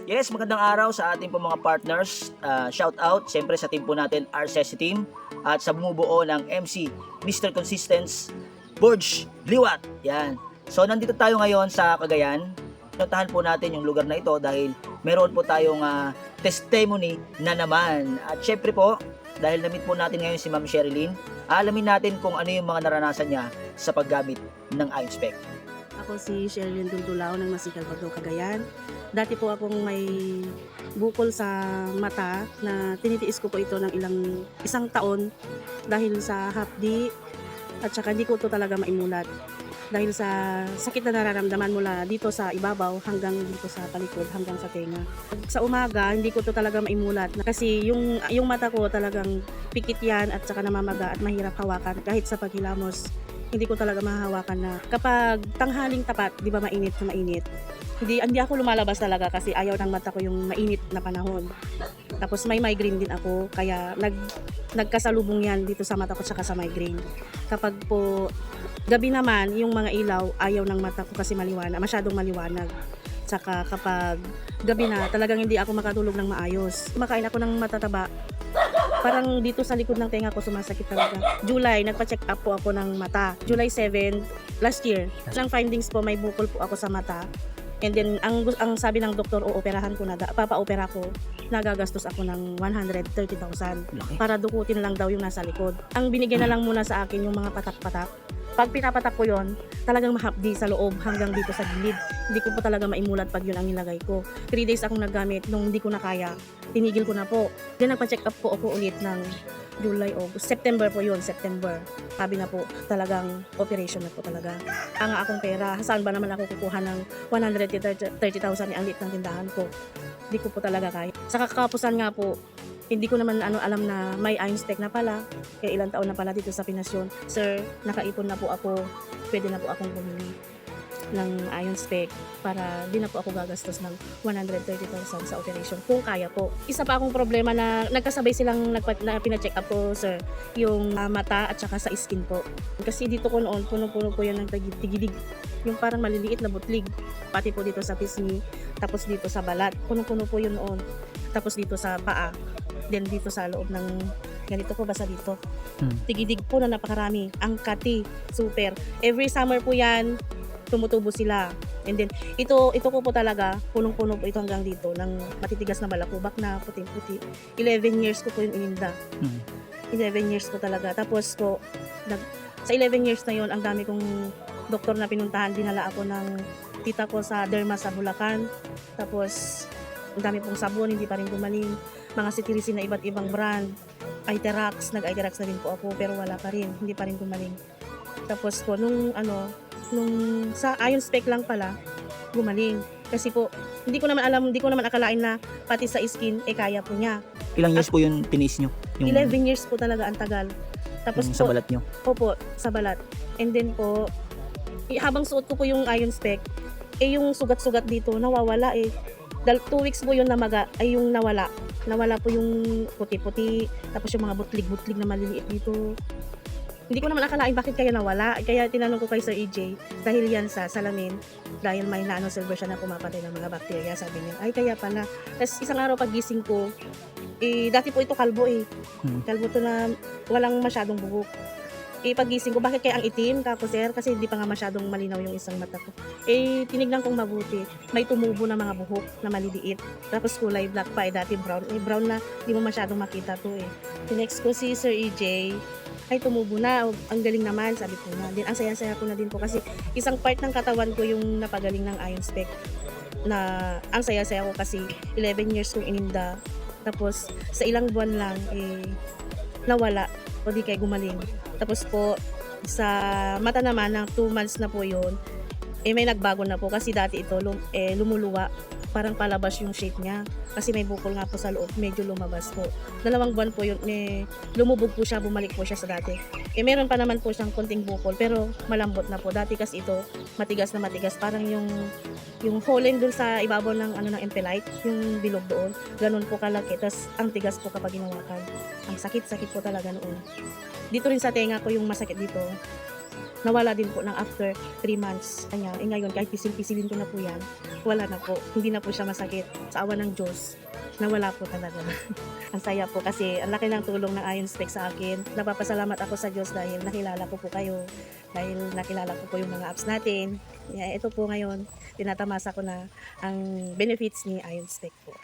Yes, magandang araw sa ating po mga partners. Shout out siyempre sa team po natin, RCS team, at sa bumubuo ng MC Mr. Consistence Borge Liwat. Yan. So nandito tayo ngayon sa Cagayan. Notahan po natin yung lugar na ito dahil meron po tayong testimony na naman. At syempre po, dahil na-meet po natin ngayon si Ma'am Sherilyn, alamin natin kung ano yung mga naranasan niya sa paggamit ng iSpec. Ako si Sherilyn Duldulao ng Masikal Bagao, Cagayan. Dati po akong may bukol sa mata na tinitiis ko po ito ng isang taon dahil sa hapdi at saka hindi ko ito talaga maimulat. Dahil sa sakit na nararamdaman mula dito sa ibabaw hanggang dito sa palikod hanggang sa tenga. Sa umaga, hindi ko ito talaga maimulat kasi yung mata ko talagang pikit yan at saka namamaga at mahirap hawakan kahit sa paghilamos. Hindi ko talaga mahahawakan na kapag tanghaling tapat, di ba mainit na mainit. Hindi ako lumalabas talaga kasi ayaw ng mata ko yung mainit na panahon. Tapos may migraine din ako kaya nagkasalubong yan dito sa mata ko tsaka sa migraine. Kapag po gabi naman yung mga ilaw ayaw ng mata ko kasi maliwanag, masyadong maliwanag. Tsaka kapag gabi na talagang hindi ako makatulog ng maayos. Kumakain ako ng matataba. Parang dito sa likod ng tenga ko sumasakit talaga. July, nagpa-check up po ako ng mata. July 7, last year. Ang findings po, may bukol po ako sa mata. And then, ang sabi ng doktor, operahan ko na, papa-opera ko, nagagastos ako ng 130,000 para dukutin lang daw yung nasa likod. Ang binigyan na lang muna sa akin yung mga patak-patak. Pag pinapatak ko yon, talagang mahapdi sa loob hanggang dito sa gilid. Hindi ko po talaga maimulat pag yun ang nilagay ko. 3 days akong naggamit, nung hindi ko na kaya, tinigil ko na po. Then nagpa-check up po ako ulit ng July, August, September po yun, September. Sabi na po, talagang operation na po talaga. Ang akong pera, saan ba naman ako kukuha ng 130,000 ang liit ng tindahan ko? Hindi ko po talaga kaya. Sa kakapusan nga po, hindi ko naman alam na may iSpec na pala. Kaya ilang taon na pala dito sa Pinas yun. Sir, nakaipon na po ako. Pwede na po akong bumili ng iSpec para di na po ako gagastos ng 130,000 sa operation kung kaya po. Isa pa akong problema na nagkasabay silang na pina-check up po, sir, yung mata at saka sa skin po. Kasi dito ko noon, puno-puno po yan ng tigidig. Yung parang maliliit na butlig. Pati po dito sa pisngi, tapos dito sa balat. Puno-puno po yun noon. Tapos dito sa paa. Then dito sa loob ng ganito po basta dito. Tigidig po na napakarami. Ang kati, super. Every summer po yan, tumutubo sila. And then, ito ko po talaga, punong-puno po ito hanggang dito, ng matitigas na balakubak na puting-puti. 11 years ko po yung ininda. 11 years ko talaga. Tapos po, sa 11 years na yon, ang dami kong doktor na pinuntahan. Dinala ako ng tita ko sa derma sa Bulacan. Tapos, ang dami pong sabon, hindi pa rin gumaling. Mga sitirisin na iba't ibang brand. Iterax, nag-Iterax na rin po ako, pero wala pa rin, hindi pa rin gumaling. Tapos po, nung sa iSpec lang pala, gumaling. Kasi po, hindi ko naman akalain na pati sa skin, kaya po niya. Ilang years po yung tinis nyo? Yung 11 years po talaga ang tagal. Tapos sa balat nyo? Opo, sa balat. And then po, habang suot ko po yung iSpec, yung sugat-sugat dito, nawawala 2 weeks po yun yung nawala. Nawala po yung puti-puti, tapos yung mga butlig-butlig na maliliit dito. Hindi ko naman akalain bakit kaya nawala. Kaya tinanong ko kay Sir EJ, dahil yan sa salamin, dahil may nanosilver siya na pumapatay ng mga bakterya, sabi niya, ay kaya pala. Tapos isang araw pagising ko, dati po ito kalbo Kalbo to na walang masyadong buhok. Pagising ko, bakit kaya ang itim, kako sir? Kasi hindi pa nga masyadong malinaw yung isang mata ko. Tinignan kong mabuti. May tumubo na mga buhok na maliliit. Tapos kulay black pa, dati brown. Brown na, hindi mo masyadong makita to Next ko si Sir EJ, ay tumubo na, ang galing naman, sabi ko na. Din ang saya-saya ko na din po kasi isang part ng katawan ko yung napagaling ng iSpec. Na ang saya-saya ko kasi 11 years kong ininda. Tapos sa ilang buwan lang, nawala. O di kay gumaling. Tapos po, sa mata naman, ng 2 months na po yun, may nagbago na po kasi dati ito lumuluwa. Parang palabas yung shape niya. Kasi may bukol nga po sa loob, medyo lumabas po. 2 buwan po yun, lumubog po siya, bumalik po siya sa dati. Meron pa naman po siyang konting bukol, pero malambot na po. Dati kasi ito, matigas na matigas. Parang yung holen dun sa ibabaw ng impelite, yung bilog doon, ganun po kalaki. Tapos ang tigas po kapag ginawakan. Ang sakit-sakit po talaga noon. Dito rin sa tenga ko yung masakit dito. Nawala din po ng after 3 months. Kanya, ngayon kahit pisil-pisilin ko na po yan, wala na po. Hindi na po siya masakit. Sa awa ng Diyos, nawala po talaga. Ang saya po kasi ang laki ng tulong ng Iron Spec sa akin. Napapasalamat ako sa Diyos dahil nakilala ko po kayo. Dahil nakilala ko po yung mga apps natin. Ito po ngayon, tinatamasa ko na ang benefits ni Iron Spec po.